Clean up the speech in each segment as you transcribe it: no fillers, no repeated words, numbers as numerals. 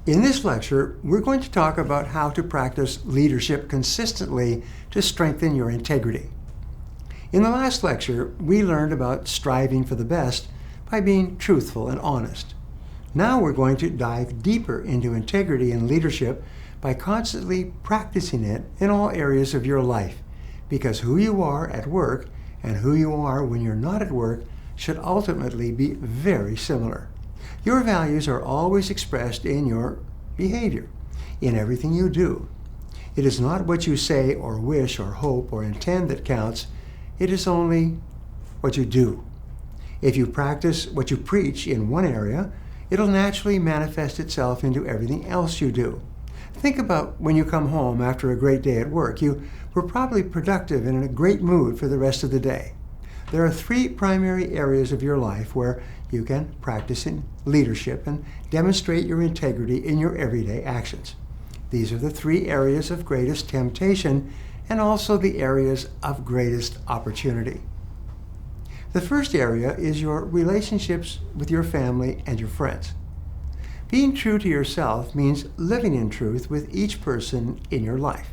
In this lecture, we're going to talk about how to practice leadership consistently to strengthen your integrity. In the last lecture, we learned about striving for the best by being truthful and honest. Now we're going to dive deeper into integrity and leadership by constantly practicing it in all areas of your life, because who you are at work and who you are when you're not at work should ultimately be very similar. Your values are always expressed in your behavior, in everything you do. It is not what you say or wish or hope or intend that counts. It is only what you do. If you practice what you preach in one area, it'll naturally manifest itself into everything else you do. Think about when you come home after a great day at work. You were probably productive and in a great mood for the rest of the day. There are three primary areas of your life where you can practice in leadership and demonstrate your integrity in your everyday actions. These are the three areas of greatest temptation and also the areas of greatest opportunity. The first area is your relationships with your family and your friends. Being true to yourself means living in truth with each person in your life.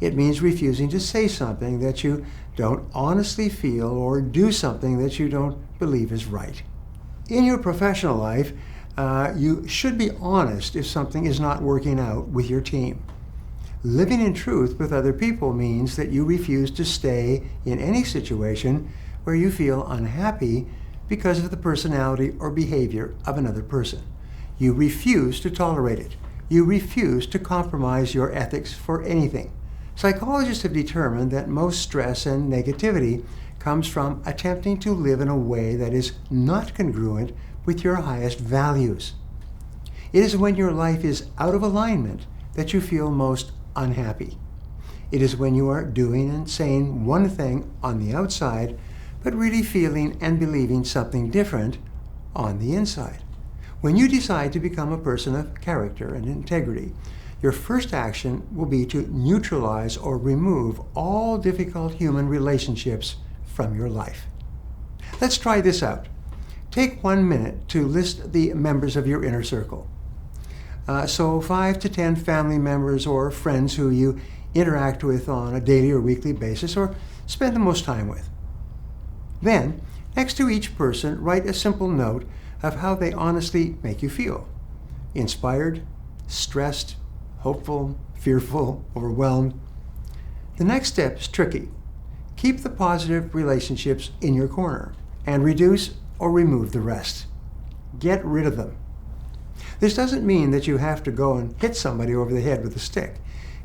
It means refusing to say something that you don't honestly feel or do something that you don't believe is right. In your professional life, you should be honest if something is not working out with your team. Living in truth with other people means that you refuse to stay in any situation where you feel unhappy because of the personality or behavior of another person. You refuse to tolerate it. You refuse to compromise your ethics for anything. Psychologists have determined that most stress and negativity comes from attempting to live in a way that is not congruent with your highest values. It is when your life is out of alignment that you feel most unhappy. It is when you are doing and saying one thing on the outside, but really feeling and believing something different on the inside. When you decide to become a person of character and integrity, your first action will be to neutralize or remove all difficult human relationships from your life. Let's try this out. Take 1 minute to list the members of your inner circle. So 5 to 10 family members or friends who you interact with on a daily or weekly basis or spend the most time with. Then, next to each person, write a simple note of how they honestly make you feel. Inspired, stressed, hopeful, fearful, overwhelmed. The next step is tricky. Keep the positive relationships in your corner and reduce or remove the rest. Get rid of them. This doesn't mean that you have to go and hit somebody over the head with a stick.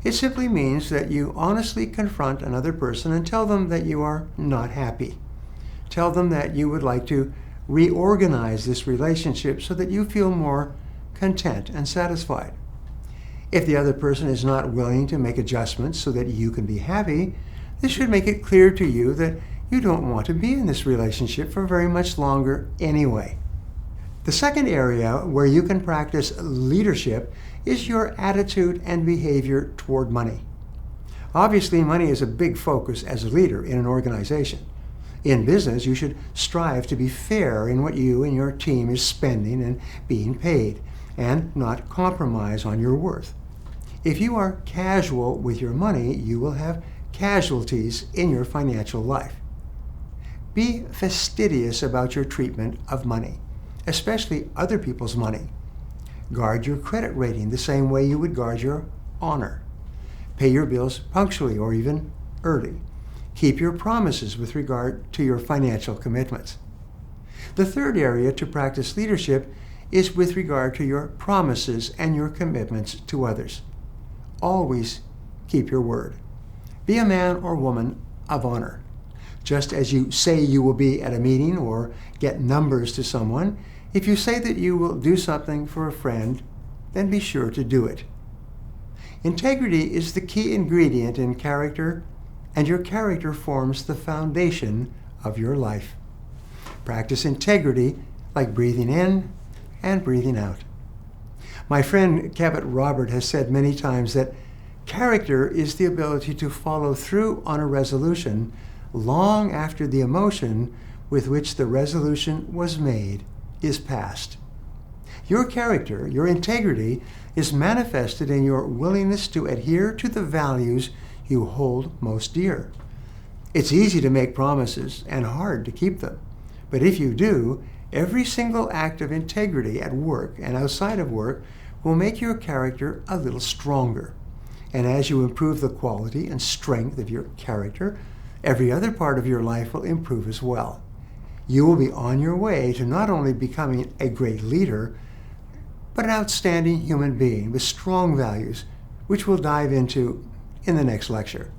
It simply means that you honestly confront another person and tell them that you are not happy. Tell them that you would like to reorganize this relationship so that you feel more content and satisfied. If the other person is not willing to make adjustments so that you can be happy, this should make it clear to you that you don't want to be in this relationship for very much longer anyway. The second area where you can practice leadership is your attitude and behavior toward money. Obviously, money is a big focus as a leader in an organization. In business, you should strive to be fair in what you and your team is spending and being paid, and not compromise on your worth. If you are casual with your money, you will have casualties in your financial life. Be fastidious about your treatment of money, especially other people's money. Guard your credit rating the same way you would guard your honor. Pay your bills punctually or even early. Keep your promises with regard to your financial commitments. The third area to practice leadership is with regard to your promises and your commitments to others. Always keep your word. Be a man or woman of honor. Just as you say you will be at a meeting or get numbers to someone, if you say that you will do something for a friend, then be sure to do it. Integrity is the key ingredient in character, and your character forms the foundation of your life. Practice integrity like breathing in and breathing out. My friend Cabot Robert has said many times that character is the ability to follow through on a resolution long after the emotion with which the resolution was made is past. Your character, your integrity, is manifested in your willingness to adhere to the values you hold most dear. It's easy to make promises and hard to keep them. But if you do, every single act of integrity at work and outside of work will make your character a little stronger. And as you improve the quality and strength of your character, every other part of your life will improve as well. You will be on your way to not only becoming a great leader, but an outstanding human being with strong values, which we'll dive into in the next lecture.